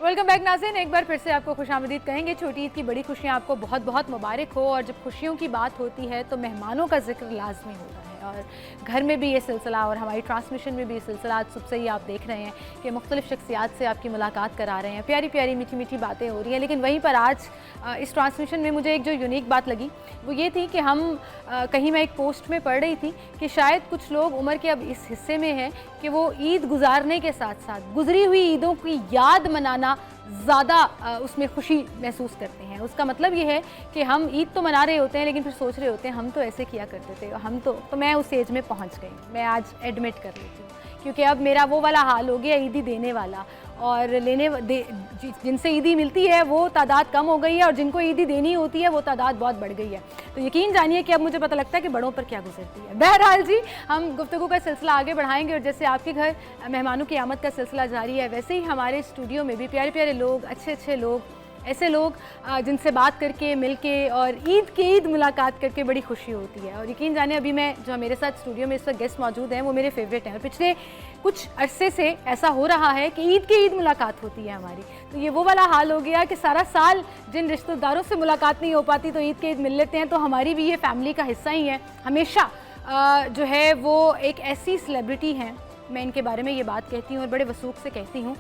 Welcome back नाज़रीन, एक बार फिर से आपको खुशामदीद कहेंगे। छोटी ईद की बड़ी खुशियाँ आपको बहुत बहुत मुबारक हो। और जब खुशियों की बात होती है तो मेहमानों का जिक्र लाजमी होता है, और घर में भी ये सिलसिला और हमारी ट्रांसमिशन में भी ये सिलसिला आज सुबह से ही आप देख रहे हैं कि मुख्तलिफ शख्सियात से आपकी मुलाकात करा रहे हैं, प्यारी प्यारी मीठी मीठी बातें हो रही हैं। लेकिन वहीं पर आज इस ट्रांसमिशन में मुझे एक जो यूनिक बात लगी वो ये थी कि हम कहीं मैं एक पोस्ट में पढ़ रही थी कि शायद कुछ लोग उम्र के अब इस हिस्से में हैं कि वो ईद गुजारने के साथ साथ गुजरी हुई ईदों की याद मनाना ज़्यादा उसमें खुशी महसूस करते हैं। उसका मतलब ये है कि हम ईद तो मना रहे होते हैं लेकिन फिर सोच रहे होते हैं हम तो ऐसे किया करते थे, हम तो मैं उस एज में पहुंच गई। मैं आज एडमिट कर लेती हूँ क्योंकि अब मेरा वो वाला हाल हो गया ईदी देने वाला, और जिनसे ईदी मिलती है वो तादाद कम हो गई है और जिनको ईदी देनी होती है वो तादाद बहुत बढ़ गई है। तो यकीन जानिए कि अब मुझे पता लगता है कि बड़ों पर क्या गुजरती है। बहरहाल जी, हम गुफ्तगू का सिलसिला आगे बढ़ाएंगे और जैसे आपके घर मेहमानों की आमद का सिलसिला जारी है वैसे ही हमारे स्टूडियो में भी प्यारे प्यारे लोग, अच्छे अच्छे लोग, ऐसे लोग जिनसे बात करके, मिलके और ईद की ईद मुलाकात करके बड़ी खुशी होती है। और यकीन जाने अभी मैं जो मेरे साथ स्टूडियो में इस वक्त गेस्ट मौजूद हैं वो मेरे फेवरेट हैं, और पिछले कुछ अरसे से ऐसा हो रहा है कि ईद की ईद मुलाकात होती है हमारी। तो ये वो वाला हाल हो गया कि सारा साल जिन रिश्तेदारों से मुलाकात नहीं हो पाती तो ईद के ईद मिल लेते हैं। तो हमारी भी ये फैमिली का हिस्सा ही है। हमेशा जो है वो एक ऐसी सेलिब्रिटी हैं, मैं इनके बारे में ये बात कहती हूँ और बड़े वसूख से कहती हूँ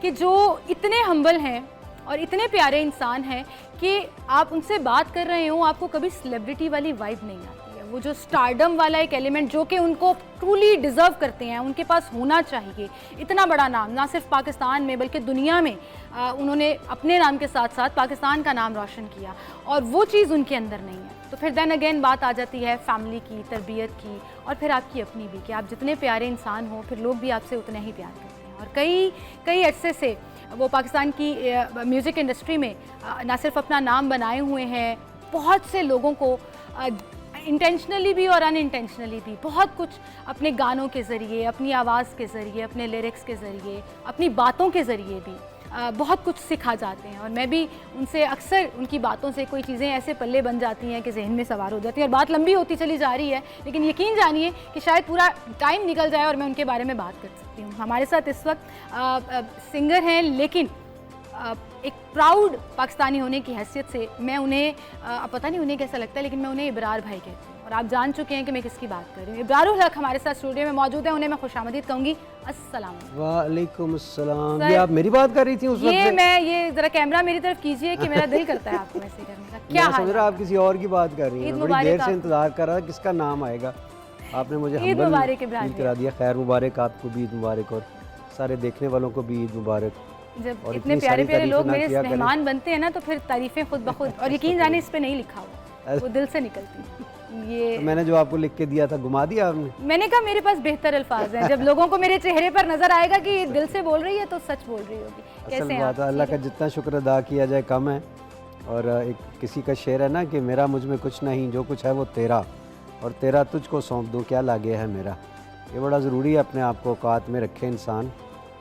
कि जो इतने हम्बल हैं और इतने प्यारे इंसान हैं कि आप उनसे बात कर रहे हो आपको कभी सेलिब्रिटी वाली वाइब नहीं आती है। वो जो स्टारडम वाला एक एलिमेंट जो कि उनको ट्रूली डिज़र्व करते हैं, उनके पास होना चाहिए। इतना बड़ा नाम ना सिर्फ पाकिस्तान में बल्कि दुनिया में उन्होंने अपने नाम के साथ साथ पाकिस्तान का नाम रोशन किया, और वो चीज़ उनके अंदर नहीं है। तो फिर देन अगेन बात आ जाती है फैमिली की, तरबियत की, और फिर आपकी अपनी भी कि आप जितने प्यारे इंसान हो फिर लोग भी आपसे उतने ही प्यार करते हैं। और कई अरसे से वो पाकिस्तान की म्यूज़िक इंडस्ट्री में ना सिर्फ अपना नाम बनाए हुए हैं, बहुत से लोगों को इंटेंशनली भी और अनइंटेंशनली भी बहुत कुछ अपने गानों के ज़रिए, अपनी आवाज़ के ज़रिए, अपने लिरिक्स के ज़रिए, अपनी बातों के ज़रिए भी बहुत कुछ सिखा जाते हैं। और मैं भी उनसे अक्सर उनकी बातों से कोई चीज़ें ऐसे पल्ले बन जाती हैं कि जहन में सवार हो जाती हैं और बात लंबी होती चली जा रही है। लेकिन यकीन जानिए कि शायद पूरा टाइम निकल जाए और मैं उनके बारे में बात कर सकती हूँ। हमारे साथ इस वक्त सिंगर हैं, लेकिन एक प्राउड पाकिस्तानी होने की हैसियत से मैं उन्हें पता नहीं उन्हें कैसा लगता है लेकिन मैं उन्हें इब्रार भाई कहती हूँ। और आप जान चुके हैं कि मैं किसकी बात कर रही हूँ। इब्रारुल हक हमारे साथ स्टूडियो में मौजूद है, उन्हें मैं खुशामदीद कहूँगी। अस्सलाम वालेकुम अस्सलाम। ये आप मेरी बात कर रही थी उस वक्त? ये जरा कैमरा मेरी तरफ कीजिए कि मेरा दिल करता है आपको ऐसे करने का। क्या मैं समझ रहा आप किसी और की बात कर रही हैं। बड़ी देर से इंतजार कर रहा था किसका नाम आएगा। आपने मुझे ईद मुबारक करा दिया। खैर मुबारक, आपको भी ईद मुबारक और सारे देखने वालों को भी ईद मुबारक। जब इतने प्यारे प्यारे लोग मेरे मेहमान बनते हैं ना तो फिर तारीफें खुद ब खुद। और यकीन जाने इस पे नहीं लिखा हुआ, वो दिल से निकलती है। ये तो मैंने जो आपको लिख के दिया था घुमा दिया आपने? मैंने कहा मेरे पास बेहतर अल्फाज हैं। जब लोगों को मेरे चेहरे पर नजर आएगा कि ये दिल से बोल रही है तो सच बोल रही होगी। कैसे बात है, अल्लाह का जितना शुक्र अदा किया जाए कम है। और एक किसी का शेर है ना कि मेरा मुझ में कुछ नहीं, जो कुछ है वो तेरा, और तेरा तुझको सौंप दूँ, क्या लागे है मेरा। ये बड़ा ज़रूरी है, अपने आप को औकात में रखे इंसान।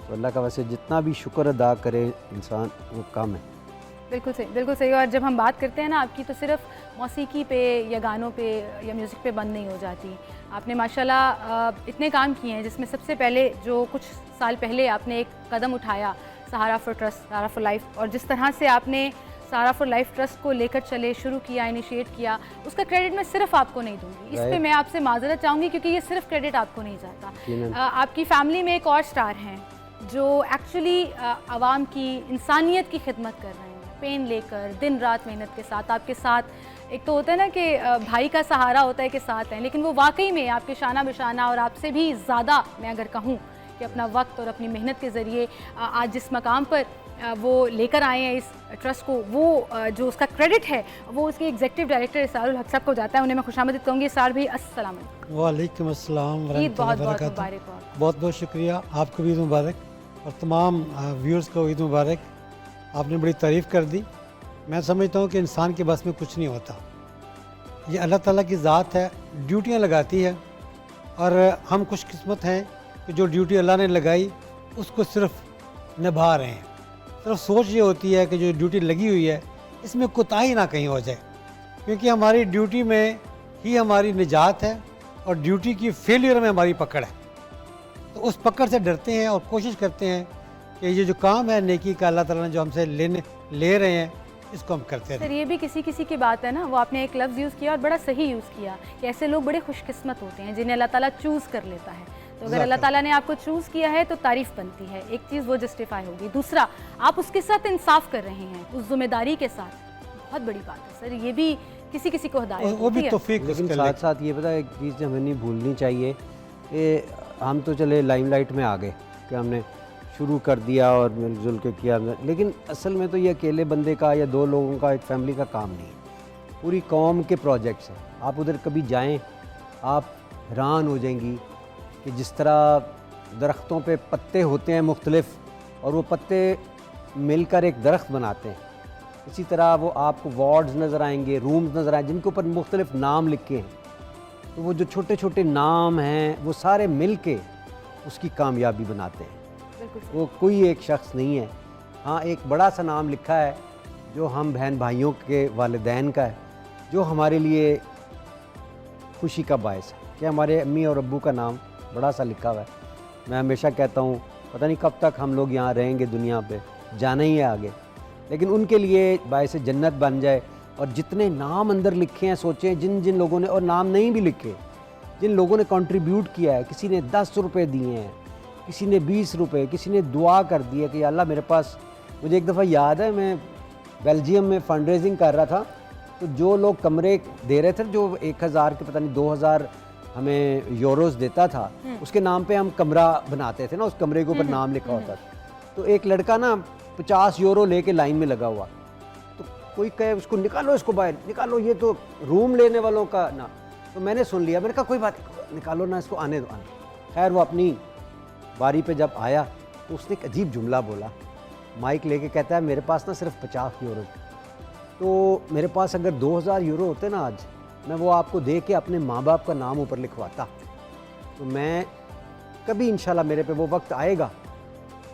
तो अल्लाह का वैसे जितना भी शुक्र अदा करे इंसान वो कम है। बिल्कुल सही, बिल्कुल सही। और जब हम बात करते हैं ना आपकी, तो सिर्फ मौसीकी पे या गानों पे या म्यूज़िक पे बंद नहीं हो जाती। आपने माशाल्लाह इतने काम किए हैं, जिसमें सबसे पहले जो कुछ साल पहले आपने एक कदम उठाया Sahara for trust, Sahara for life, और जिस तरह से आपने सहारा फॉर लाइफ ट्रस्ट को लेकर चले, शुरू किया, इनिशिएट किया, उसका क्रेडिट मैं सिर्फ आपको नहीं दूंगी। इस पे मैं आपसे माजरत चाहूँगी क्योंकि ये सिर्फ क्रेडिट आपको नहीं जाता। आपकी फैमिली में एक और स्टार हैं जो एक्चुअली आवाम की, इंसानियत की खिदमत कर रहे हैं, पेन लेकर दिन रात मेहनत के साथ आपके साथ। एक तो होता है ना कि भाई का सहारा होता है कि साथ हैं, लेकिन वो वाकई में आपके शाना बिशाना और आपसे भी ज़्यादा, मैं अगर कहूँ कि अपना वक्त और अपनी मेहनत के ज़रिए आज जिस मकाम पर वो लेकर आए हैं इस ट्रस्ट को, वो जो उसका क्रेडिट है वो उसके एग्जीक्यूटिव डायरेक्टर इसारुल हक साहब को जाता है। उन्हें मैं खुशामदीद कहूँगी। इसार भाई अस्सलाम वालेकुम। वालेकुम अस्सलाम व ईद बहुत बहुत रहमतुल्लाहि व मुबारक हो। बरकातहू। बहुत बहुत शुक्रिया, आपको भी ईद मुबारक और तमाम व्यूअर्स को ईद मुबारक। आपने बड़ी तारीफ़ कर दी। मैं समझता हूँ कि इंसान के बस में कुछ नहीं होता, ये अल्लाह ताला की ज़ात है, ड्यूटियाँ लगाती है, और हम खुशकिस्मत हैं कि जो ड्यूटी अल्लाह ने लगाई उसको सिर्फ निभा रहे हैं। सिर्फ सोच ये होती है कि जो ड्यूटी लगी हुई है इसमें कोताही ना कहीं हो जाए, क्योंकि हमारी ड्यूटी में ही हमारी निजात है और ड्यूटी की फेलियर में हमारी पकड़ है। तो उस पकड़ से डरते हैं और कोशिश करते हैं कि ये जो काम है नेकी का अल्लाह ताला ने जो हमसे ले रहे हैं इसको हम करते सर रहें। ये भी किसी किसी की बात है ना, वो आपने एक लफ्ज़ यूज़ किया और बड़ा सही यूज़ किया कि ऐसे लोग बड़े खुशकिस्मत होते हैं जिन्हें अल्लाह ताला चूज़ कर लेता है। तो अगर अल्लाह ताला ने आपको चूज़ किया है तो तारीफ़ बनती है, एक चीज़ वो जस्टिफाई होगी। दूसरा, आप उसके साथ इंसाफ कर रहे हैं उस जिम्मेदारी के साथ, बहुत बड़ी बात है सर। ये भी किसी किसी को हिदायत वो भी होती है। तौफीक लेकिन उसके साथ साथ ये पता है, एक चीज़ हमें नहीं भूलनी चाहिए कि हम तो चले लाइमलाइट में आ गए कि हमने शुरू कर दिया और मिलजुल के किया, लेकिन असल में तो ये अकेले बंदे का या दो लोगों का, एक फैमिली का काम नहीं है, पूरी कौम के प्रोजेक्ट्स हैं। आप उधर कभी जाएं, आप हैरान हो जाएंगी कि जिस तरह दरख्तों पे पत्ते होते हैं मुख्तलिफ और वो पत्ते मिलकर एक दरख्त बनाते हैं, इसी तरह वो आपको वार्ड्स नज़र आएंगे, रूम्स नज़र आएंगे जिनके ऊपर मुख्तलिफ नाम लिखे हैं। तो वो जो छोटे छोटे नाम हैं वो सारे मिल के उसकी कामयाबी बनाते हैं। बिल्कुल सर। वो कोई एक शख्स नहीं है। हाँ, एक बड़ा सा नाम लिखा है जो हम बहन भाइयों के वालिदैन का है, जो हमारे लिए खुशी का बायस है कि हमारे अम्मी और अब्बू का नाम बड़ा सा लिखा हुआ है। मैं हमेशा कहता हूँ पता नहीं कब तक हम लोग यहाँ रहेंगे, दुनिया पे जाना ही है आगे, लेकिन उनके लिए बायस जन्नत बन जाए। और जितने नाम अंदर लिखे हैं, सोचें जिन जिन लोगों ने, और नाम नहीं भी लिखे, जिन लोगों ने कंट्रीब्यूट किया है, किसी ने 10 रुपये दिए हैं, किसी ने 20 रुपये, किसी ने दुआ कर दी है कि अल्लाह मेरे पास। मुझे एक दफ़ा याद है, मैं बेल्जियम में फंड रेजिंग कर रहा था, तो जो लोग कमरे दे रहे थे, जो 1000 के पता नहीं 2000 हमें यूरोस देता था, उसके नाम पे हम कमरा बनाते थे ना, उस कमरे के ऊपर नाम लिखा होता था। तो एक लड़का ना 50 यूरो लेके लाइन में लगा हुआ, तो कोई कहे उसको निकालो, इसको बाहर निकालो, ये तो रूम लेने वालों का ना। तो मैंने सुन लिया, मैंने कहा कोई बात नहीं, निकालो ना इसको, आने दो आने। खैर वो अपनी बारी पे जब आया तो उसने एक अजीब जुमला बोला, माइक लेके कहता है मेरे पास ना सिर्फ 50 यूरो, तो मेरे पास अगर 2000 यूरो होते ना आज, मैं वो आपको दे के अपने माँ बाप का नाम ऊपर लिखवाता। तो मैं कभी इंशाल्लाह मेरे पे वो वक्त आएगा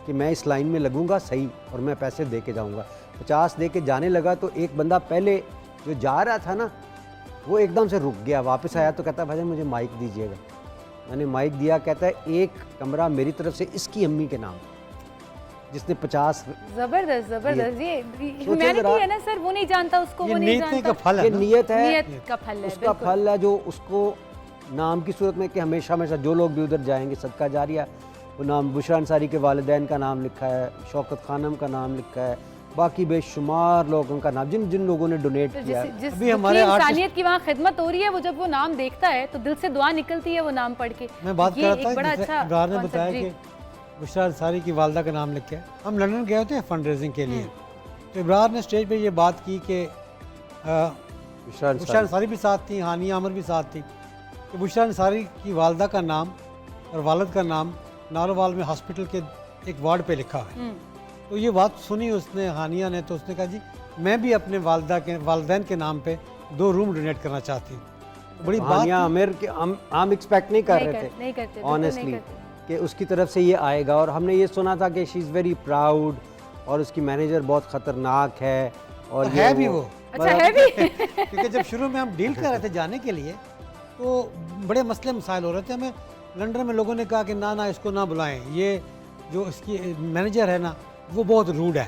कि मैं इस लाइन में लगूंगा सही और मैं पैसे दे के जाऊँगा। 50 दे के जाने लगा तो एक बंदा पहले जो जा रहा था ना, वो एकदम से रुक गया, वापस आया तो कहता है भाई मुझे माइक दीजिएगा। मैंने माइक दिया, कहता है एक कमरा मेरी तरफ से इसकी अम्मी के नाम, जिसने 50। जबरदस्त जबरदस्त। ये ह्यूमैनिटी है ना सर, वो नहीं जानता उसको, वो नहीं नीयत जानता। का फल है ये ना? नियत है, नियत का फल है, उसका बिल्कुल। फल है जो उसको नाम की सूरत में कि हमेशा हमेशा जो लोग भी उधर जाएंगे सदका जारिया, वो नाम बुशरा अंसारी के वालिदैन का नाम लिखा है, शौकत खानम का नाम लिखा है, बाकी बेशुमार लोगों का नाम, जिन जिन लोगों ने डोनेट तो किया। जिस अभी हमारे इंसानियत की वहाँ खिदमत हो रही है, वो जब वो नाम देखता है तो दिल से दुआ निकलती है वो नाम पढ़ के। मैं बात ये कर रहा था एक बड़ा जैसे अच्छा इमरान ने concept, बताया जी। कि बुशरा अंसारी की वालदा का नाम लिख के हम लंदन गए होते हैं फंड रेजिंग के लिए, तो इमरान ने स्टेज पे ये बात की कि बुशरा बुशरा अंसारी अंसारी भी साथ थी, हानिया अमर भी साथ थी, कि बुशरा अंसारी की वालदा का नाम और वालिद का नाम नारोवाल में हॉस्पिटल के एक वार्ड पे लिखा है। तो ये बात सुनी उसने, हानिया ने, तो उसने कहा जी मैं भी अपने वालदैन के नाम पे 2 रूम डोनेट करना चाहती हूँ। बड़ी बात हानिया आमिर के हम एक्सपेक्ट नहीं कर नहीं रहे कर- थे नहीं करते, बिल्कुल नहीं ऑनेस्टली करते। कि उसकी तरफ से ये आएगा, और हमने ये सुना था कि शी इज़ वेरी प्राउड और उसकी मैनेजर बहुत ख़तरनाक है, और और ये है भी वो। अच्छा है भी। क्योंकि जब शुरू में हम डील कर रहे थे जाने के लिए तो बड़े मसले मसाइल हो रहे थे। हमें लंदन में लोगों ने कहा कि ना ना इसको ना बुलाएं, ये जो इसकी मैनेजर है ना वो बहुत रूड है।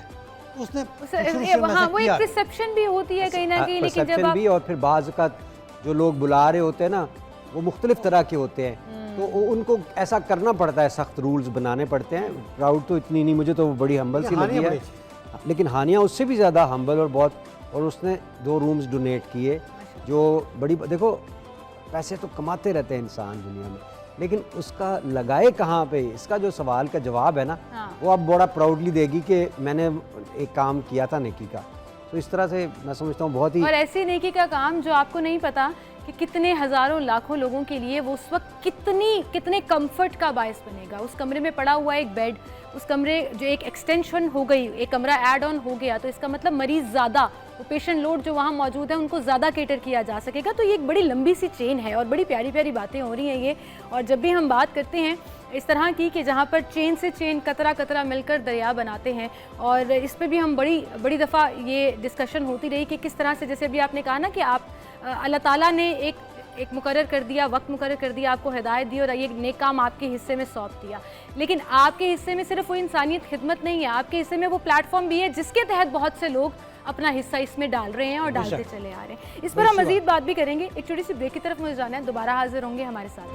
तो उसने शुरू-शुरू में हाँ, ऐसा वो एक किया। परसेप्शन भी होती है कहीं ना कहीं, लेकिन जब परसेप्शन आप भी, और फिर बाज़ का जो लोग बुला रहे होते हैं ना वो मुख्तलिफ तरह के होते हैं, तो उनको ऐसा करना पड़ता है, सख्त रूल्स बनाने पड़ते हैं। प्राउड तो इतनी नहीं, मुझे तो वो बड़ी हम्बल सी लगी हानिया है, बड़ी लेकिन हानिया उससे भी ज़्यादा हम्बल और बहुत, और उसने 2 रूम्स डोनेट किए जो बड़ी, देखो पैसे तो कमाते रहते हैं इंसान दुनिया में, लेकिन उसका लगाए कहाँ पे, इसका जो सवाल का जवाब है ना, हाँ। वो अब बड़ा प्राउडली देगी कि मैंने एक काम किया था नेकी का। तो इस तरह से मैं समझता हूँ बहुत ही। और ऐसी नेकी का काम जो आपको नहीं पता कि कितने हज़ारों लाखों लोगों के लिए वो उस वक्त कितने कंफर्ट का बायस बनेगा। उस कमरे में पड़ा हुआ एक बेड, उस कमरे जो एक एक्सटेंशन हो गई, एक कमरा ऐड ऑन हो गया, तो इसका मतलब मरीज़ ज़्यादा, वो पेशेंट लोड जो वहाँ मौजूद है उनको ज़्यादा केटर किया जा सकेगा। तो ये एक बड़ी लंबी सी चेन है और बड़ी प्यारी प्यारी बातें हो रही हैं ये। और जब भी हम बात करते हैं इस तरह की कि जहाँ पर चेन से चेन, कतरा कतरा मिलकर दरिया बनाते हैं, और इस पे भी हम बड़ी दफ़ा ये डिस्कशन होती रही कि किस तरह से, जैसे अभी आपने कहा ना कि आप अल्लाह ताला ने एक मुकर्रर कर दिया, वक्त मुकर्रर कर दिया, आपको हिदायत दी और ये नेक काम आपके हिस्से में सौंप दिया। लेकिन आपके हिस्से में सिर्फ वो इंसानियत खिदमत नहीं है, आपके हिस्से में वो प्लेटफॉर्म भी है जिसके तहत बहुत से लोग अपना हिस्सा इसमें डाल रहे हैं और डालते चले आ रहे हैं। इस पर हम मजीद बात भी करेंगे। एक छोटी सी ब्रेक की तरफ मुझे जाना है, दोबारा हाजिर होंगे हमारे साथ।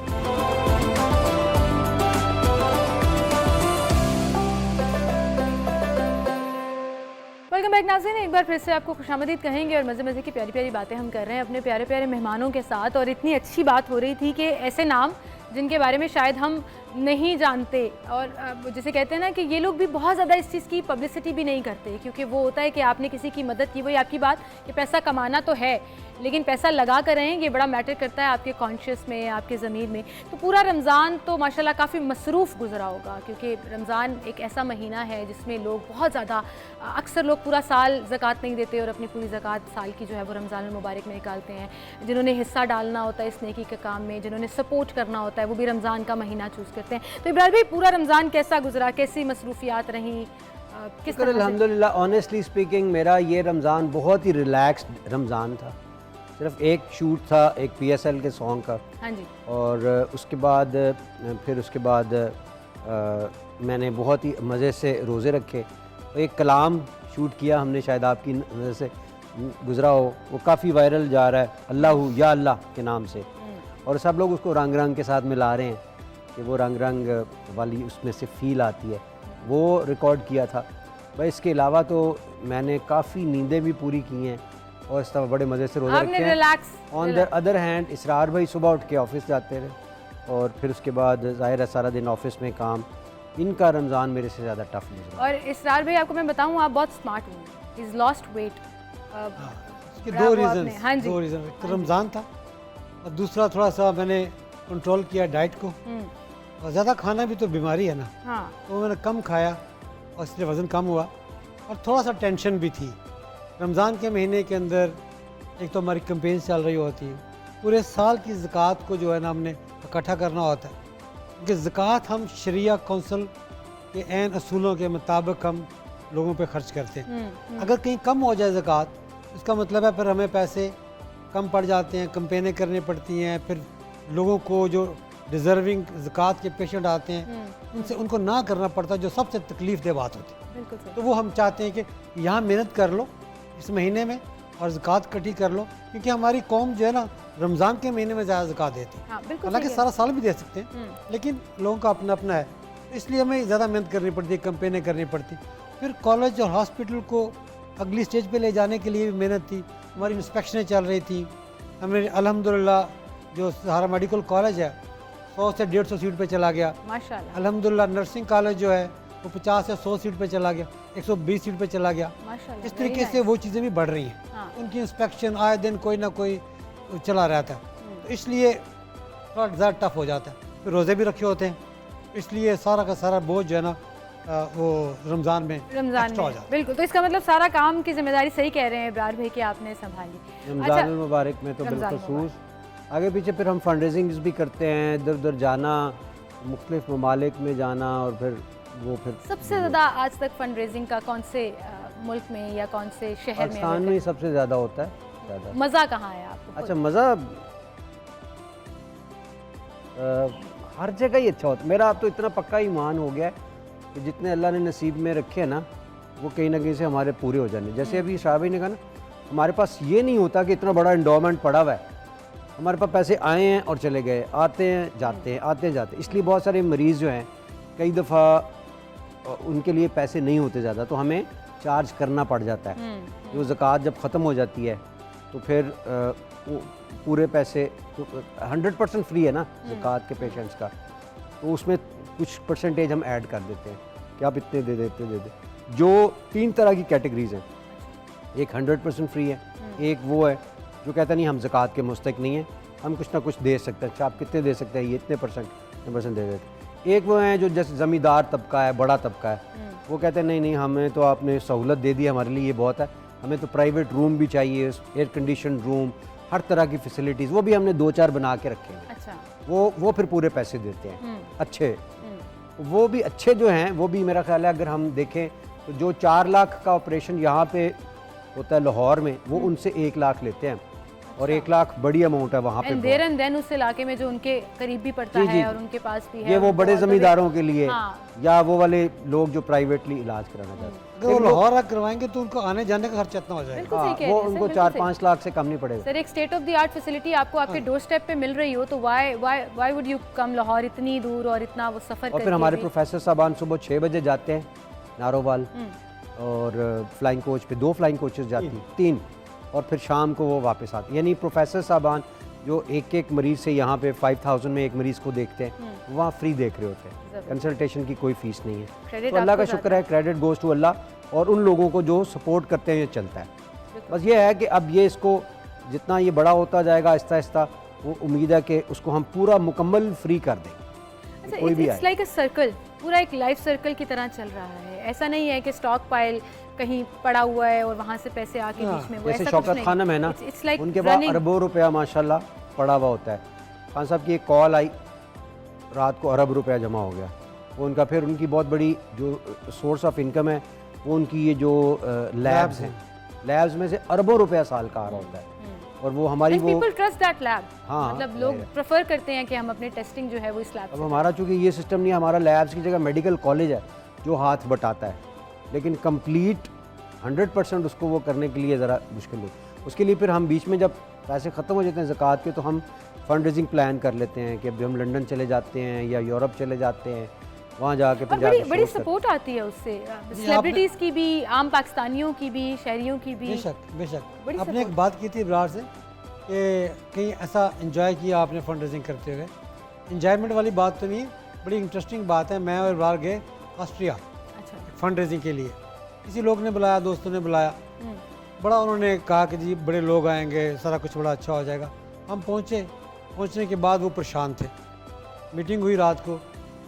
वेलकम बैक नाज़रीन, एक बार फिर से आपको खुशामदीद कहेंगे और मज़े मज़े की प्यारी प्यारी बातें हम कर रहे हैं अपने प्यारे प्यारे मेहमानों के साथ। और इतनी अच्छी बात हो रही थी कि ऐसे नाम जिनके बारे में शायद हम नहीं जानते और जिसे कहते हैं ना कि ये लोग भी बहुत ज़्यादा इस चीज़ की पब्लिसिटी भी नहीं करते, क्योंकि वो होता है कि आपने किसी की मदद की, वही आपकी बात कि पैसा कमाना तो है लेकिन पैसा लगा कर रहें, ये बड़ा मैटर करता है आपके कॉन्शियस में, आपके ज़मीर में। तो पूरा रमज़ान तो माशाल्लाह काफ़ी मसरूफ़ गुजरा होगा, क्योंकि रमज़ान एक ऐसा महीना है जिसमें लोग बहुत ज़्यादा, अक्सर लोग पूरा साल ज़कात नहीं देते और अपनी पूरी ज़कात साल की जो है वो रमज़ान मुबारक में निकालते हैं। जिन्होंने हिस्सा डालना होता है इस नेकी के काम में, जिन्होंने सपोर्ट करना होता है, वो भी रमज़ान का महीना चूज़ करते हैं। तो इब्रार भाई, पूरा रमज़ान कैसा गुजरा, कैसी मसरूफियात रहीं, किस तरह? अल्हम्दुलिल्लाह, ऑनेस्टली स्पीकिंग मेरा ये रमज़ान बहुत ही रिलैक्स्ड रमज़ान था। सिर्फ एक शूट था एक PSL के सॉन्ग का। हाँ जी। और उसके बाद मैंने बहुत ही मज़े से रोज़े रखे। और एक कलाम शूट किया हमने, शायद आपकी नज़र से गुज़रा हो, वो काफ़ी वायरल जा रहा है, अल्लाह या अल्लाह के नाम से। और सब लोग उसको रंग रंग के साथ मिला रहे हैं कि वो रंग रंग वाली उसमें से फ़ील आती है, वो रिकॉर्ड किया था। भाई इसके अलावा तो मैंने काफ़ी नींदें भी पूरी की हैं और इस तरह बड़े मज़े से रोज़े रखे हैं। ऑन द अदर हैंड इसरार भाई सुबह उठ के ऑफिस जाते रहे और फिर उसके बाद ज़ाहिर है सारा दिन ऑफिस में काम। इनका रमज़ान मेरे से ज़्यादा टफ गुजरा। और इसरार भाई, आपको मैं बताऊं, आप बहुत स्मार्ट हुए, इज लॉस्ट वेट। इसके दो रीज़न। हाँ जी। दो रीज़न, एक तो रमज़ान था और दूसरा थोड़ा सा मैंने कंट्रोल किया डाइट को। और ज़्यादा खाना भी तो बीमारी है ना। हाँ। तो मैंने कम खाया और इसलिए वज़न कम हुआ और थोड़ा सा टेंशन भी थी। रमज़ान के महीने के अंदर एक तो हमारी कैंपेन चल रही होती है, पूरे साल की ज़कात को जो है ना हमने इकट्ठा करना होता है, क्योंकि ज़कात हम शरिया कौंसिल के ऐन असूलों के मुताबिक हम लोगों पे खर्च करते हैं। अगर कहीं कम हो जाए ज़कात, इसका मतलब है फिर हमें पैसे कम पड़ जाते हैं, कैंपेनें करनी पड़ती हैं, फिर लोगों को जो डिज़र्विंग ज़कात के पेशेंट आते हैं उनसे उनको ना करना पड़ता, जो सबसे तकलीफ़ दह बात होती है। बिल्कुल सही। तो वो हम चाहते हैं कि यहाँ मेहनत कर लो इस महीने में और ज़कात इकट्ठी कर लो, क्योंकि हमारी कौम जो है ना रमज़ान के महीने में ज़्यादा ज़कात देती है। हाँ, बिल्कुल हालांकि सही है। सारा साल भी दे सकते हैं, लेकिन लोगों का अपना अपना है, इसलिए हमें ज़्यादा मेहनत करनी पड़ती है, कैंपेनें करनी पड़ती। फिर कॉलेज और हॉस्पिटल को अगली स्टेज पे ले जाने के लिए भी मेहनत थी, हमारी इंस्पेक्शनें चल रही थी। हमने अल्हम्दुलिल्लाह जो सहारा मेडिकल कॉलेज है 100 से 150 सीट पे चला गया। माशाल्लाह। अल्हम्दुलिल्लाह नर्सिंग कॉलेज जो है वो 50 से 100 सीट पे चला गया, 120 सीट पे चला गया। माशाल्लाह। इस तरीके से वो चीज़ें भी बढ़ रही हैं। हाँ। उनकी इंस्पेक्शन आए दिन कोई ना कोई चला रहता है, तो इसलिए थोड़ा ज़्यादा टफ हो जाता है। फिर रोज़े भी रखे होते हैं, इसलिए सारा का सारा बोझ जो है ना वो रमज़ान में एक्स्ट्रा हो जाता है। बिल्कुल। तो इसका मतलब सारा काम की जिम्मेदारी, सही कह रहे हैं इब्रार भाई, कि आपने संभाली। रमज़ान मुबारक में तो बिलखसूस आगे पीछे फिर हम फंड रेजिंग्स भी करते हैं, इधर उधर जाना, मुख्तलिफ ममालिक में जाना, और फिर वो फिर सबसे ज़्यादा आज तक फंड रेजिंग का कौन से मुल्क में या कौन से शहर में? पाकिस्तान में सबसे ज़्यादा होता है। ज़्यादा मज़ा कहाँ है आपको? अच्छा, मज़ा हर जगह ही अच्छा होता है। मेरा अब तो इतना पक्का ईमान हो गया है कि जितने अल्लाह ने नसीब में रखे हैं ना, वो कहीं ना कहीं से हमारे पूरे हो जाने। जैसे अभी शाह भाई ने कहा ना, हमारे पास ये नहीं होता कि इतना बड़ा एंडोमेंट पड़ा हुआ है, हमारे पास पैसे आए हैं और चले गए, आते हैं जाते हैं, आते हैं जाते हैं। इसलिए बहुत सारे मरीज़ जो हैं कई दफ़ा उनके लिए पैसे नहीं होते ज़्यादा, तो हमें चार्ज करना पड़ जाता है। जो ज़कात जब ख़त्म हो जाती है तो फिर वो पूरे पैसे तो 100% फ्री है ना ज़कात के पेशेंट्स का, तो उसमें कुछ परसेंटेज हम ऐड कर देते हैं कि आप इतने दे देते दे दे। जो 3 तरह की कैटेगरीज़ हैं, एक 100% फ्री है, एक वो है जो कहता नहीं हम ज़कात के मुस्तहिक़ नहीं हैं, हम कुछ ना कुछ दे सकते हैं। अच्छा, आप कितने दे सकते हैं? ये इतने परसेंट दे देते। एक वो है जो जैसे ज़मींदार तबका है, बड़ा तबका है, वो कहते हैं नहीं नहीं, हमें तो आपने सहूलत दे दी, हमारे लिए ये बहुत है, हमें तो प्राइवेट रूम भी चाहिए, एयर कंडीशन रूम, हर तरह की फैसिलिटीज़, वो भी हमने 2-4 बना के रखे हैं। अच्छा। वो फिर पूरे पैसे देते हैं अच्छे। वो भी अच्छे जो हैं, वो भी मेरा ख्याल है अगर हम देखें तो जो 4 लाख का ऑपरेशन यहाँ पे होता है लाहौर में, वो उनसे 1 लाख लेते हैं। और 1 लाख बड़ी अमाउंट है वहाँ पे। एंड देयर एंड देन उस इलाके में जो उनके करीब भी पड़ता जी, है जी। और उनके पास भी है, ये वो उनको बड़े all the way- ज़मींदारों के लिए हाँ। या वो वाले लोग जो प्राइवेटली इलाज कराना चाहते हैं। अगर वो लाहौर करवाएंगे तो उनको आने जाने का खर्चा इतना हो जाएगा। बिल्कुल सही कह वो रहे हैं सर, उनको बिल्कुल 4-5 लाख से कम नहीं पड़ेगा। सर एक state of the art facility आपको आपके डोर स्टेप पे मिल रही हो तो why would you come Lahore इतनी दूर और इतना वो सफ़र और करके फिर हमारे भी? प्रोफेसर साहबान सुबह 6 बजे जाते हैं नारोवाल, और फ्लाइंग कोच पे 2 फ्लाइंग कोचेस जाती हैं, 3, और फिर शाम को वो वापस आते हैं। यानी प्रोफेसर साहबान जो एक मरीज़ से यहाँ पे 5000 में एक मरीज़ को देखते हैं, वहाँ फ्री देख रहे होते हैं, कंसल्टेशन की कोई फीस नहीं है। Credit तो अल्लाह का आपको शुक्र है, क्रेडिट गोज़ टू अल्लाह और उन लोगों को जो सपोर्ट करते हैं, ये चलता है। बस ये है कि अब ये इसको जितना ये बड़ा होता जाएगा आहिस्ता आहिस्ता, वो उम्मीद है कि उसको हम पूरा मुकम्मल फ्री कर दें। अच्छा, कोई भी इट्स आए। लाइक अ सर्कल, पूरा एक लाइफ सर्कल की तरह चल रहा है। ऐसा नहीं है कि स्टॉक पाइल कहीं पड़ा हुआ है और वहाँ से पैसे आके बीच में वो जैसे ऐसा कुछ शौकत नहीं। खानम है ना, It's like उनके पास running। अरबों रुपया माशाल्लाह पड़ा हुआ होता है। खान साहब की एक कॉल आई, रात को अरब रुपया जमा हो गया। वो उनका फिर उनकी बहुत बड़ी जो सोर्स ऑफ इनकम है वो उनकी ये जो लैब्स हैं, लैब्स में से अरबों रुपया साल का आ रहा होता है। और वो हमारी वो पीपल ट्रस्ट दैट लैब, हाँ, मतलब लोग प्रेफर करते हैं कि हम अपने टेस्टिंग जो है वो इस लैब अब से। हमारा चूँकि ये सिस्टम नहीं है, हमारा लैब्स की जगह मेडिकल कॉलेज है जो हाथ बटाता है, लेकिन कंप्लीट 100% उसको वो करने के लिए ज़रा मुश्किल है। उसके लिए फिर हम बीच में जब पैसे ख़त्म हो जाते हैं ज़कात के, तो हम फंड रेजिंग प्लान कर लेते हैं कि अभी हम लंदन चले जाते हैं या यूरोप चले जाते हैं, वहाँ जाके और फिर बड़ी जाके बड़ी shows करते सपोर्ट आती है उससे, सेलिब्रिटीज की भी, आम पाकिस्तानियों की भी, शहरियों की भी। बेशक बेशक। बड़ी आपने एक बात की थी इब्रार से कि कहीं ऐसा एंजॉय किया आपने फंड रेजिंग करते हुए। इंजॉयमेंट वाली बात तो नहीं है, बड़ी इंटरेस्टिंग बात है। मैं और इब्रार गए ऑस्ट्रिया अच्छा। फंड रेजिंग के लिए, किसी लोग ने बुलाया, दोस्तों ने बुलाया, बड़ा उन्होंने कहा कि जी बड़े लोग आएंगे, सारा कुछ बड़ा अच्छा हो जाएगा। हम पहुँचे, पहुँचने के बाद वो परेशान थे। मीटिंग हुई रात को,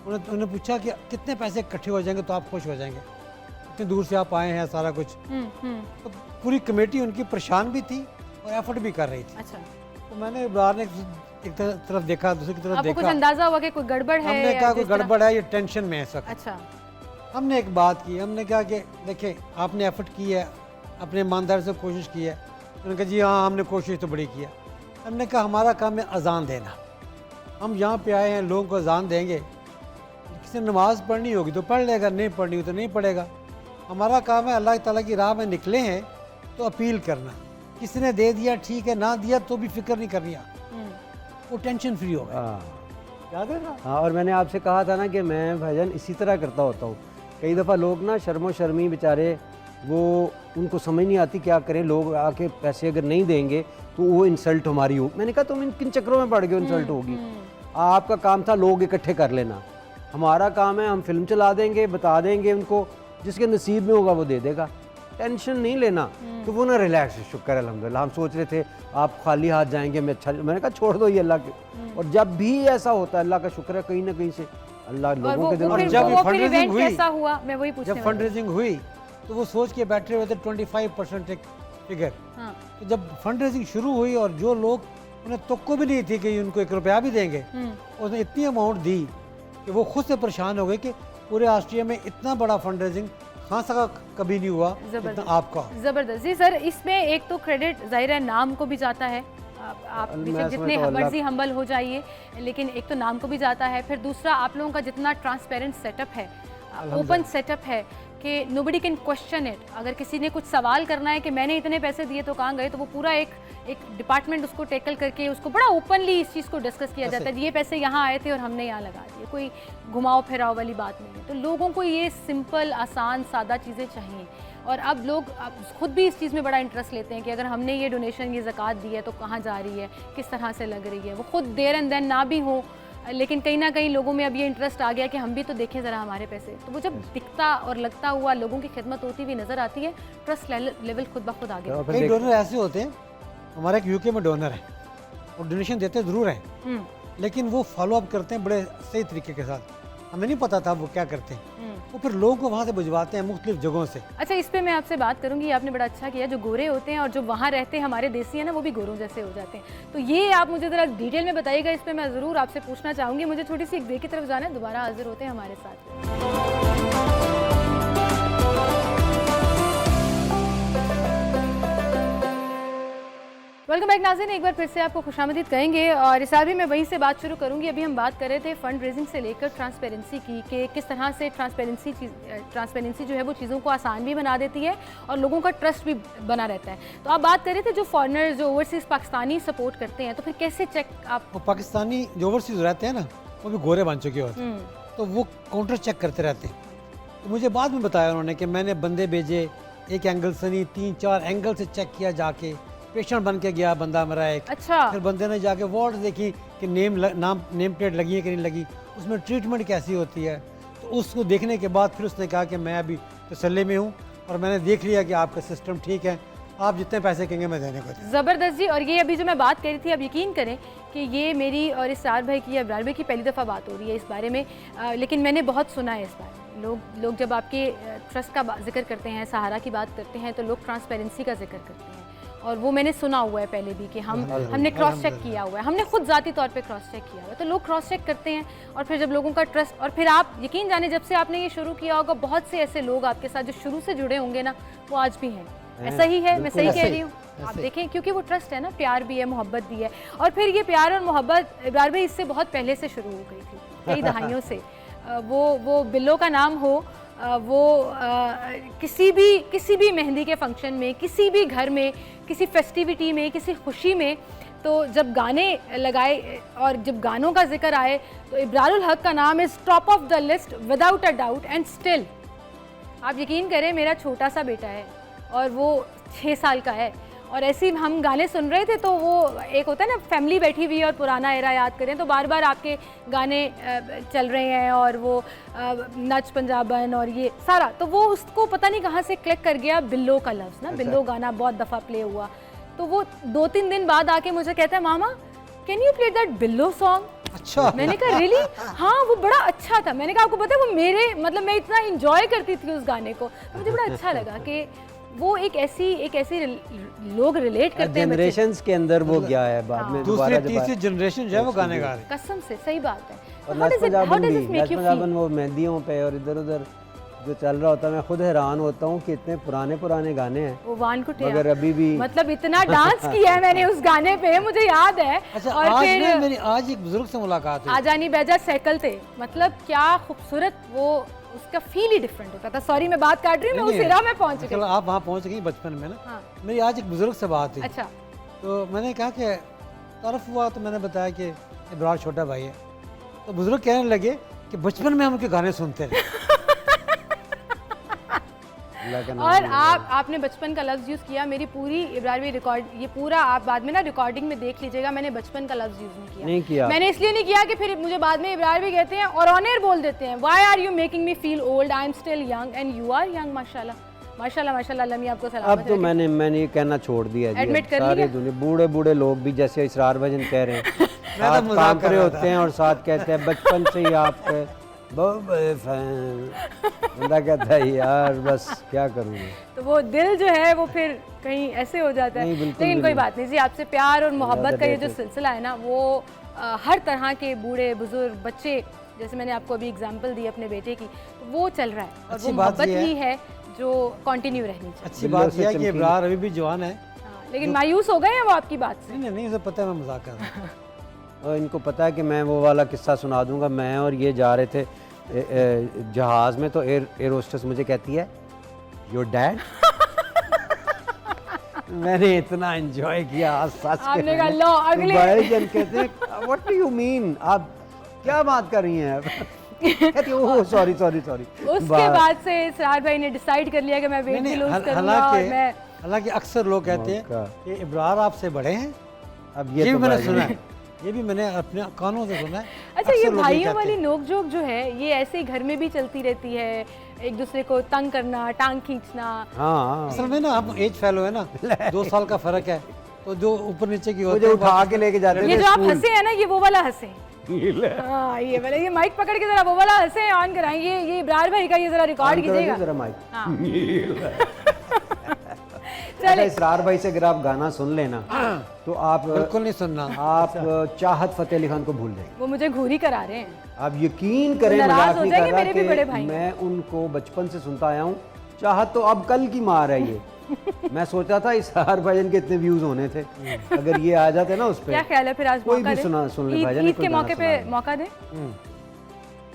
उन्होंने पूछा कि कितने पैसे इकट्ठे हो जाएंगे तो आप खुश हो जाएंगे, इतनी दूर से आप आए हैं, सारा कुछ। तो पूरी कमेटी उनकी परेशान भी थी और एफर्ट भी कर रही थी। अच्छा, तो मैंने इब्रार ने एक तरफ देखा, दूसरी की तरफ आपको कुछ देखा, अंदाजा हुआ कि कोई गड़बड़ है हमने या कहा कोई जिस तरह- गड़बड़ है, ये टेंशन में है इस वक्त। अच्छा। हमने एक बात की, हमने कहा कि देखिए आपने एफर्ट की है, अपने ईमानदारी से कोशिश की है। उन्होंने कहा जी हाँ हमने कोशिश तो बड़ी की है। हमने कहा हमारा काम है अजान देना, हम यहाँ पे आए हैं, लोगों को अजान देंगे, किसी ने नमाज़ पढ़नी होगी तो पढ़ लेगा, नहीं पढ़नी हो तो नहीं पढ़ेगा। हमारा काम है अल्लाह ताला की राह में निकले हैं तो अपील करना, किसी ने दे दिया ठीक है, ना दिया तो भी फिक्र नहीं करनी, वो टेंशन फ्री होगा। याद है ना? हाँ, और मैंने आपसे कहा था ना कि मैं भाईजान इसी तरह करता होता हूँ। कई दफ़ा लोग ना शर्मो शर्मी बेचारे, वो उनको समझ नहीं आती क्या करें, लोग आके पैसे अगर नहीं देंगे तो वो इंसल्ट हमारी हो। मैंने कहा तुम इन किन चक्रों में पड़ गए इंसल्ट होगी, आपका काम था लोग इकट्ठे कर लेना, हमारा काम है हम फिल्म चला देंगे, बता देंगे उनको, जिसके नसीब में होगा वो दे देगा, टेंशन नहीं लेना। तो वो ना रिलैक्स, शुक्र है अल्हम्दुलिल्लाह। हम सोच रहे थे आप खाली हाथ जाएंगे, मैं अच्छा, मैंने कहा छोड़ दो ये अल्लाह के। और जब भी ऐसा होता है अल्लाह का शुक्र है, कहीं ना कहीं से अल्लाह और लोगों वो के दिलों में जब वो फिर fundraising इवेंट हुई, कैसा हुआ, मैं वही पूछने जब फंड रेजिंग हुई तो वो सोच के बैठे हुए थे 25% एक फिगर। हाँ। तो जब फंड रेजिंग शुरू हुई और जो लोग, उन्हें तुक्को भी नहीं थी कि उनको 1 रुपया भी देंगे, उसने इतनी अमाउंट दी कि वो खुद से परेशान हो गए कि पूरे ऑस्ट्रिया में इतना बड़ा फंड रेजिंग खान सा कभी नहीं हुआ जितना आपका। जबरदस्त जी सर। इसमें एक तो क्रेडिट जाहिर है नाम को भी जाता है, आप मैं बेशक जितने समझता हूँ मर्जी हम्बल हो जाइए, लेकिन एक तो नाम को भी जाता है। फिर दूसरा आप लोगों का जितना ट्रांसपेरेंट सेटअप है, ओपन सेटअप है कि नोबडी कैन क्वेश्चन इट। अगर किसी ने कुछ सवाल करना है कि मैंने इतने पैसे दिए तो कहाँ गए, तो वो पूरा एक डिपार्टमेंट उसको टैकल करके उसको बड़ा ओपनली इस चीज़ को डिस्कस किया जाता है। ये पैसे यहाँ आए थे और हमने यहाँ लगा दिए, कोई घुमाओ फिराओ वाली बात नहीं है। तो लोगों को ये सिंपल, आसान, सादा चीज़ें चाहिए। और अब लोग खुद भी इस चीज़ में बड़ा इंटरेस्ट लेते हैं कि अगर हमने ये डोनेशन, ये ज़कात दी है तो कहाँ जा रही है, किस तरह से लग रही है। वो खुद देर एंड देन ना भी हो, लेकिन कहीं ना कहीं लोगों में अब ये इंटरेस्ट आ गया कि हम भी तो देखें ज़रा हमारे पैसे। तो वो जब दिखता और लगता हुआ लोगों की खिदमत होती हुई नज़र आती है, ट्रस्ट लेवल खुद ब खुद आगे। कई डोनर ऐसे होते हैं, हमारे एक यूके में डोनर है और डोनेशन देते ज़रूर हैं, लेकिन वो फॉलो अप करते हैं बड़े सही तरीके के साथ। हमें नहीं पता था वो क्या करते हैं, वो फिर लोगों को वहाँ से भिजवाते हैं मुख्तलिफ जगहों से। अच्छा, इस पे मैं आपसे बात करूंगी, आपने बड़ा अच्छा किया। जो गोरे होते हैं और जो वहाँ रहते हैं हमारे देसी हैं ना, वो भी गोरों जैसे हो जाते हैं। तो ये आप मुझे ज़रा डिटेल में बताइएगा, इस पे मैं ज़रूर आपसे पूछना चाहूँगी। मुझे छोटी सी एक ब्रेक की तरफ जाना है, दोबारा हाजिर होते हैं हमारे साथ। वेलकम बैक नाज़रीन, एक बार फिर से आपको खुशामदीद कहेंगे और इस भी मैं वहीं से बात शुरू करूंगी। अभी हम बात कर रहे थे फंड रेजिंग से लेकर ट्रांसपेरेंसी की, कि किस तरह से ट्रांसपेरेंसी जो है वो चीज़ों को आसान भी बना देती है और लोगों का ट्रस्ट भी बना रहता है। तो आप बात कर रहे थे जो फॉरनर जो ओवरसीज़ पाकिस्तानी सपोर्ट करते हैं, तो फिर कैसे चेक आप वो पाकिस्तानी जो ओवरसीज रहते हैं ना, वो भी गोरे बन चुके होते हैं, तो वो काउंटर चेक करते रहते हैं। तो मुझे बाद में बताया उन्होंने कि मैंने बंदे भेजे, एक एंगल से नहीं 3-4 एंगल से चेक किया, जाके पेशेंट बन के गया बंदा मेरा एक। अच्छा, फिर बंदे ने जाके वार्ड देखी कि नेम प्लेट लगी है कि नहीं लगी, उसमें ट्रीटमेंट कैसी होती है। तो उसको देखने के बाद फिर उसने कहा कि मैं अभी तसल्ली में हूँ और मैंने देख लिया कि आपका सिस्टम ठीक है, आप जितने पैसे कहेंगे मैं देने को तैयार। ज़बरदस्त जी। और ये अभी जो मैं बात कर रही थी, आप यकीन करें कि ये मेरी और इसरार भाई की या इब्रार भाई की पहली दफ़ा बात हो रही है इस बारे में, लेकिन मैंने बहुत सुना है इस बारे में। लोग जब आपके ट्रस्ट का जिक्र करते हैं, सहारा की बात करते हैं, तो लोग ट्रांसपेरेंसी का जिक्र करते हैं, और वो मैंने सुना हुआ है पहले भी कि हमने क्रॉस चेक किया हुआ है, हमने खुद ज़ाती तौर पे क्रॉस चेक किया हुआ है। तो लोग क्रॉस चेक करते हैं और फिर जब लोगों का ट्रस्ट, और फिर आप यकीन जाने जब से आपने ये शुरू किया होगा, बहुत से ऐसे लोग आपके साथ जो शुरू से जुड़े होंगे ना, वो आज भी हैं। ऐसा ही है, मैं सही कह रही हूँ? आप देखें, क्योंकि वो ट्रस्ट है ना, प्यार भी है, मोहब्बत भी है। और फिर ये प्यार और मोहब्बत इब्रार भाई इससे बहुत पहले से शुरू हो गई थी, कई दहाइयों से। वो बिल्लो का नाम हो, वो किसी भी मेहंदी के फंक्शन में, किसी भी घर में, किसी फेस्टिविटी में, किसी खुशी में, तो जब गाने लगाए और जब गानों का जिक्र आए तो इब्रारुल हक का नाम is top of the list without a doubt. And still आप यकीन करें, मेरा छोटा सा बेटा है और वो 6 साल का है, और ऐसे ही हम गाने सुन रहे थे तो वो एक होता है ना, फैमिली बैठी हुई है और पुराना एरा याद करें, तो बार बार आपके गाने चल रहे हैं और वो नच पंजाबन और ये सारा, तो वो उसको पता नहीं कहाँ से क्लिक कर गया बिल्लो का लफ्ज़ ना। बिल्लो गाना बहुत दफ़ा प्ले हुआ, तो वो 2-3 दिन बाद आके मुझे कहता है, मामा कैन यू प्ले दैट बिल्लो सॉन्ग। अच्छा, मैंने कहा रियली? हाँ, वो बड़ा अच्छा था। मैंने कहा आपको पता है वो मेरे मतलब मैं इतना इंजॉय करती थी उस गाने को, तो मुझे बड़ा अच्छा लगा कि वो एक ऐसी लोग रिलेट करते हैं जनरेशंस के अंदर वो गया है। बाद में दूसरी तीसरी जनरेशन जो है वो गाने गा रहे हैं। कसम से सही बात है। और How does it make you feel? पंजाबन वो मेहंदियों पे और इधर उधर जो चल रहा होता है, मैं खुद हैरान होता हूँ कि इतने पुराने गाने हैं, वो वान कुटिया, मगर अभी भी मतलब इतना डांस किया है मैंने उस गाने पे, मुझे याद है। अच्छा, और आज फिर ना मेरी आज एक बुजुर्ग से मुलाकात हुई। आजानी बैजा साइकिल थे, मतलब क्या खूबसूरत, वो उसका फील ही डिफरेंट होता था। सॉरी मैं बात काट रही हूँ, मैं उस एरा में पहुंच गई। आप वहाँ पहुँच गई बचपन में ना। हाँ। मेरी आज एक बुजुर्ग से बात हुई। अच्छा, तो मैंने कहा कि तारुफ हुआ, तो मैंने बताया कि इब्रार छोटा भाई है। तो बुजुर्ग कहने लगे कि बचपन में हम उनके गाने सुनते थे। और आपने बचपन का लफ्ज़ यूज़ किया, मेरी पूरी इब्रारवी रिकॉर्ड, ये पूरा आप बाद में ना रिकॉर्डिंग में देख लीजिएगा, मैंने बचपन का लफ्ज़ यूज़ नहीं किया। मैंने इसलिए नहीं किया कि फिर मुझे बाद में इब्रारवी कहते हैं और ऑन एयर बोल देते हैं, why are you making me feel old, I am still young and you are young. माशाल्लाह माशाल्लाह माशाल्लाह, अल्लाह आपको सलामत अब तो मैंने ये कहना छोड़ दिया जी। एडमिट कर सारे दुनिया बूढ़े लोग भी, जैसे इसरार भजन कह रहे हैं, साथ काम करे होते हैं और साथ कहते हैं बचपन से ही आप बहुत बड़े फैन। बंदा कहता है यार बस क्या करूँ, तो वो दिल जो है वो फिर कहीं ऐसे हो जाता है। लेकिन कोई बात नहीं जी, आपसे प्यार और मोहब्बत का ये जो सिलसिला है ना, वो हर तरह के बूढ़े बुजुर्ग बच्चे, जैसे मैंने आपको अभी एग्जांपल दी अपने बेटे की, तो वो चल रहा है और वो मोहब्बत ही है जो कंटिन्यू रहनी चाहिए। अच्छी बात यह है कि इब्रार अभी भी जवान है, लेकिन मायूस हो गए हैं वो आपकी बात से। नहीं उसे पता है, मैं मजाक कर रहा हूँ। और इनको पता है कि मैं वो वाला किस्सा सुना दूंगा। मैं और ये जा रहे थे जहाज़ में, तो एयर होस्टेस मुझे कहती है योर डैड। मैंने इतना एंजॉय किया, आपने कहा लो अगले भाईजान कहते हैं व्हाट डू यू मीन, आप क्या बात कर रही हैं? कहती ओह सॉरी। उसके बाद से इसरार भाई ने डिसाइड कर लिया कि मैं वेट लूज करूंगा। और मैं हालांकि अक्सर लोग कहते हैं कि इब्रार आपसे बड़े हैं। अब ये तो मैंने सुना है, ये भी मैंने अपने कानों से सुना है। अच्छा, ये भाइयों वाली नोकझोंक जो है ये ऐसे ही घर में भी चलती रहती है, एक दूसरे को तंग करना, टांग खींचना। हाँ, असल में ना हम एज फेलो है ना, 2 साल का फर्क है, तो जो ऊपर नीचे की होती है उठा के लेके जाते हैं। ये जो आप हंसे है ना, ये वो वाला हंसे। हाँ, ये वाला, ये माइक पकड़ के जरा वो वाला हंसे ऑन कराएंगे। ये इब्रार भाई का ये जरा रिकॉर्ड कीजिएगा जरा माइक। चलिए, इसरार भाई से अगर आप गाना सुन लेना तो आप बिल्कुल नहीं सुनना, आप चाहत फतेह अली खान को भूल जाएंगे। वो मुझे घूरी करा रहे हैं। आप यकीन करें, नाराज मजाक हो नहीं जाएंगे कर रहा मेरे भी बड़े भाई। कि मैं उनको बचपन से सुनता आया हूँ चाहत तो अब कल की मार है ये। मैं सोचा था इस हर भाईजान के इतने व्यूज होने थे, अगर ये आ जाते ना उस पे। क्या ख्याल है फिर आज कोई मौका भी दें? सुन ले ईद भाईजान, ईद कोई के गाना मौके सुना पे दे। मौका दें।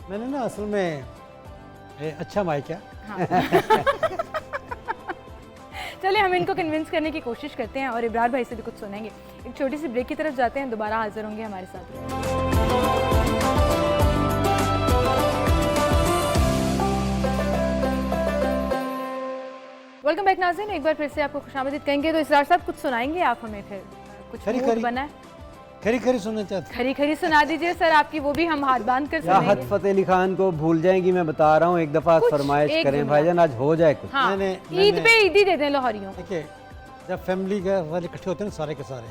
मैंने ना असल में अच्छा माइक है। चलिए हम इनको कन्विंस करने की कोशिश करते हैं और इब्रार भाई से भी कुछ सुनेंगे। एक छोटी सी ब्रेक की तरफ जाते हैं, दोबारा हाजिर होंगे हमारे साथ। वेलकम बैक नाज़रीन, एक बार फिर से आपको खुशामदीद कहेंगे। तो इसरार साहब कुछ सुनाएंगे आप हमें फिर? कुछ खरी मूड खरी बना है? खरी खरी सुनना चाहते खरी खरी सुना दीजिए सर आपकी, वो भी हम हाथ बांध कर या हद सुनेंगे। फतेह अली खान को भूल जाएंगी, मैं बता रहा हूँ, एक दफा कुछ फरमाइश एक करें जुमला। भाईजान, आज हो जाए कुछ। हाँ, मैंने- ईद पे ईदी दे दें लाहौरियों को। देखिए, जब फैमिली के वाले इकट्ठे होते हैं ना सारे के सारे,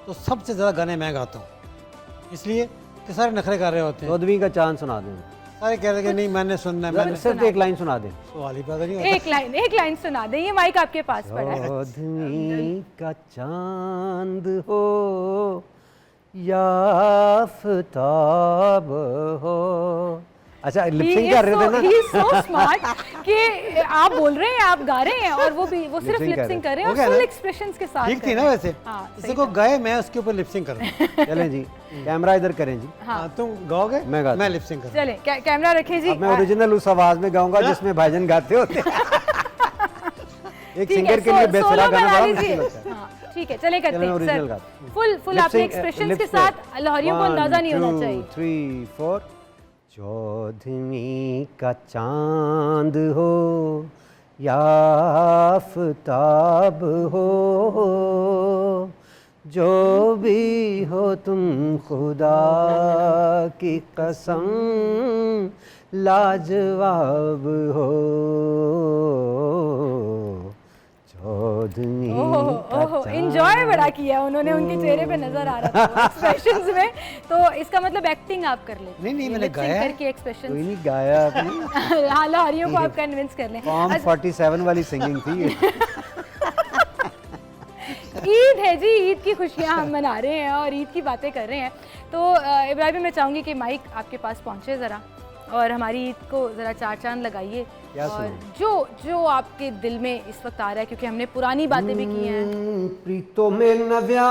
तो सबसे ज़्यादा गाने मैं गाता हूँ, इसलिए कि सारे नखरे कर रहे होते हैं। चौदहवीं का चांद सुना दें, सारे कह रहे हैं कि नहीं मैंने सुनना है, मैंने सिर्फ एक लाइन सुना दें। सवाल ही पैदा नहीं होता। एक लाइन सुना दें, ये माइक आपके पास पड़ा है। चौदहवीं का चांद हो या आफताब हो। अच्छा लिपसिंग कर रहे थे ना? He is so smart कि आप बोल रहे हैं, आप गा रहे हैं और वो सिर्फ Lip-sync कर लिपसिंग कर रहे हैं हो और गया फुल ना? एक्सप्रेशंस के साथ ठीक कर थी ना रहे हैं। वैसे? हाँ, किसी सही को था। गाए मैं उसके ऊपर लिपसिंग करूँ। चलें जी, कैमरा इधर करें जी। हाँ, तुम गाओगे मैं गाता मैं हूँ। लिपसिंग करूँ। चलें कैमरा रखें जी। अब मैं ओरिजिनल उस आवाज में गाऊंगा जिसमें भाईजान गाते होते हैं। एक ठीक है, सिंगर के लिए बेसुरा सोलो गाना बना बड़ा लीजिए। मुश्किल होता है। हाँ, ठीक है, चले करते चलें, हैं ओरिजिनल सर। गाते फुल आपने एक्सप्रेशंस के साथ लाहौरियों को अंदाजा नहीं होना चाहिए। 1 2 3 4 चौदहवीं का चांद हो या आफताब हो, जो भी हो तुम खुदा की कसम लाजवाब हो। चौदहवीं का ओहो, एंजॉय बड़ा किया उन्होंने, उनके चेहरे पे नजर आ रहा था एक्सप्रेशंस में। तो इसका मतलब एक्टिंग आप कर लेते नहीं, मैंने गाया है। करके एक्सप्रेशंस। कोई नहीं गाया आपने। हाँ, लाहौरियों को आप कन्विंस कर लें। फॉर्म 47 वाली सिंगिंग थी ये। ईद है जी, ईद की खुशियाँ हम मना रहे हैं और ईद की बातें कर रहे हैं। तो इब्राहिम, मैं चाहूँगी कि माइक आपके पास पहुँचे ज़रा और हमारी ईद को ज़रा चार चांद लगाइए। क्या और जो आपके दिल में इस वक्त आ रहा है, क्योंकि हमने पुरानी बातें भी की हैं। प्रीतो में नव्या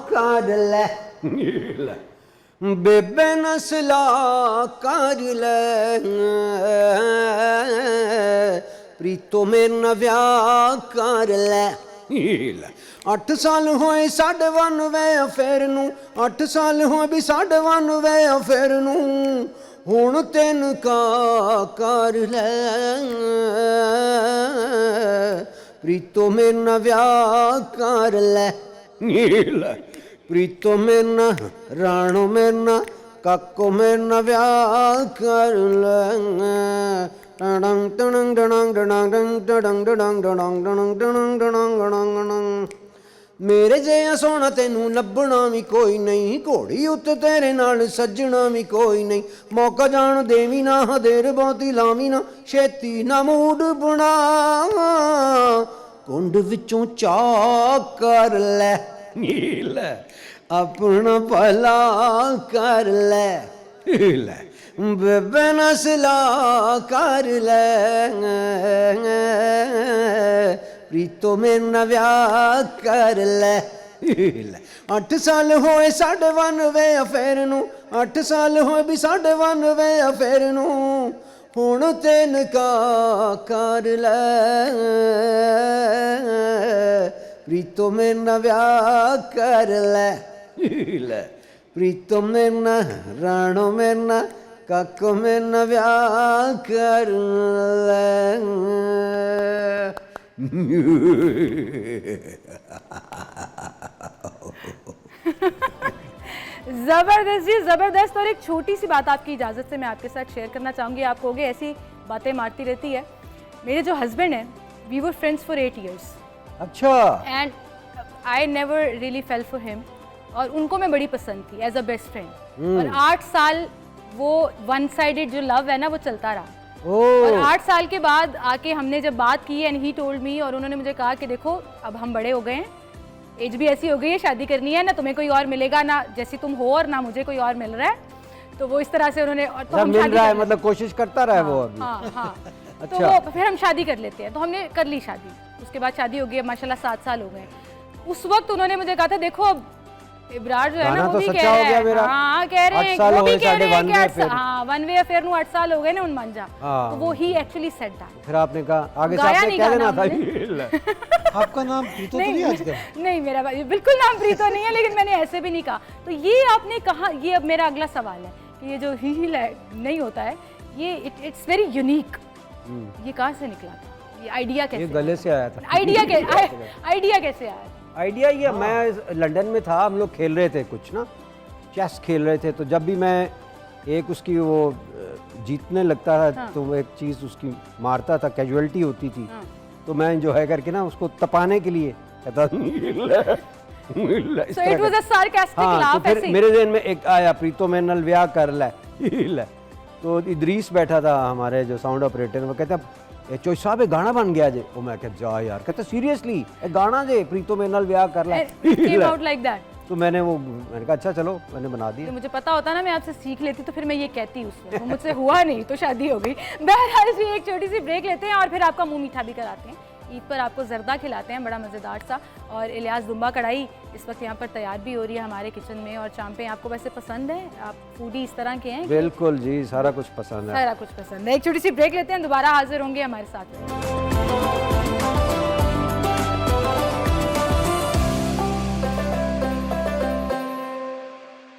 कर ले बेबे नस्ला कर ले, प्रीतो में नव्या कर ले। 8 साल होए साढ़े 92 अफेयर नू, 8 साल होए भी साढ़े 92 अफेयर नू, हुण 3 का कर ले। प्रीतो में नव्या कर ले, प्रीतो में न राणो में न काको में नव्या कर ले। डंग डंग डंग डंग डंग डंग डंग डंग डंग डंग डंग डंग। मेरे जिहा सोना तेनू लभना भी कोई नहीं, घोड़ी उत्ते तेरे नाल सजना भी कोई नहीं। मौका जान देवी ना, देर बहुती लावी ना, छेती ना मूड बना, कुंड विचों चा कर ले, अपना भला कर ले, बेबे नस्ला कर ले। प्रीतो में नव्या कर ले। 8 साल होए साढ़े 92 अफेयर नू, 8 साल होए भी साढ़े 92 अफेयर नू, हुण 3 का कर ले। प्रीतो में नव्या कर ले, प्रीतो में न राणो में न काको में नव्या कर ले। ज़बरदस्त जी, ज़बरदस्त। और एक छोटी सी बात आपकी इजाज़त से मैं आपके साथ शेयर करना चाहूँगी। आप कहोगे ऐसी बातें मारती रहती है। मेरे जो हस्बैंड हैं, we were friends for 8 years अच्छा, and I never really fell for him. और उनको मैं बड़ी पसंद थी एज अ बेस्ट फ्रेंड। और 8 साल वो वन साइडेड जो लव है ना, वो चलता रहा। और 8 साल के बाद आके हमने जब बात की एंड ही टोल्ड मी, और उन्होंने मुझे कहा कि देखो अब हम बड़े हो गए हैं, एज भी ऐसी हो गई है, शादी करनी है, ना तुम्हें कोई और मिलेगा, ना जैसी तुम हो, और ना मुझे कोई और मिल रहा है। तो वो इस तरह से उन्होंने, और तो हम मिल शादी रहा है कर- मतलब कोशिश करता रहा है वो अभी। हाँ हाँ। तो अच्छा। वो फिर हम शादी कर लेते हैं, तो हमने कर ली शादी। उसके बाद शादी हो गई, अब माशाल्लाह 7 साल हो गए। उस वक्त उन्होंने मुझे कहा था देखो अब इब्रार जो है ना गाना वो तो भी सच्चा कह हो रहे गया हैं, मेरा। हाँ कह रहे 8 हैं, साल वो हो भी गए, कह रहे हैं साढ़े कि one way affair। हाँ 1 वे अफेयर नु 8 साल हो गए ना उन मांझा। हाँ। तो वो ही एक्चुअली सेड दैट। फिर आपने कहा आगे से गाया आपने नहीं क्या गाना देना था। आपका नाम प्रीतो तो नहीं आजकल? नहीं मेरा भाई बिल्कुल नाम प्रीतो नहीं है, लेकिन मैंने ऐसे भी नहीं कहा। तो ये आपने कहा, ये अब मेरा अगला सवाल है कि ये जो ही नहीं होता है, ये इट्स वेरी यूनिक, ये कहाँ से निकला था? ये आइडिया कैसे? ये गले से आया था। आइडिया कैसे आया? आइडिया ये मैं लंदन में था, हम लोग खेल रहे थे कुछ ना, चेस खेल रहे थे, तो जब भी मैं एक उसकी वो जीतने लगता था हाँ। तो वो एक चीज़ उसकी मारता था, कैजुअलिटी होती थी, हाँ। तो मैं जो है करके ना उसको तपाने के लिए कहता So it was a sarcastic हाँ, तो laugh फिर ऐसे? मेरे ज़हन में एक आया प्रीतो मेरे नाल ब्याह कर ले। तो इदरीस बैठा था हमारे जो साउंड ऑपरेटर, वो कहता चोई साहब ये गाना बन गया जे। वो मैं कहता जा यार, कहता सीरियसली ये गाना जे प्रीतो मेरे नाल ब्याह कर ले। Came out like that? तो मैंने कहा अच्छा चलो, मैंने बना दिया। तो मुझे पता होता ना मैं आपसे सीख लेती तो फिर मैं ये कहती उसमें, वो मुझसे हुआ नहीं तो शादी हो गई। बहरहाल जी एक छोटी सी ब्रेक लेते हैं और फिर आपका मुंह मीठा भी कराते हैं। ईद पर आपको जर्दा खिलाते हैं बड़ा मज़ेदार सा, और इलियास दुम्बा कढ़ाई इस वक्त यहाँ पर तैयार भी हो रही है हमारे किचन में। और चांपे आपको वैसे पसंद है? आप फूडी इस तरह के हैं? बिल्कुल जी, सारा कुछ पसंद है। सारा कुछ पसंद है। एक छोटी सी ब्रेक लेते हैं, दोबारा हाजिर होंगे हमारे साथ में।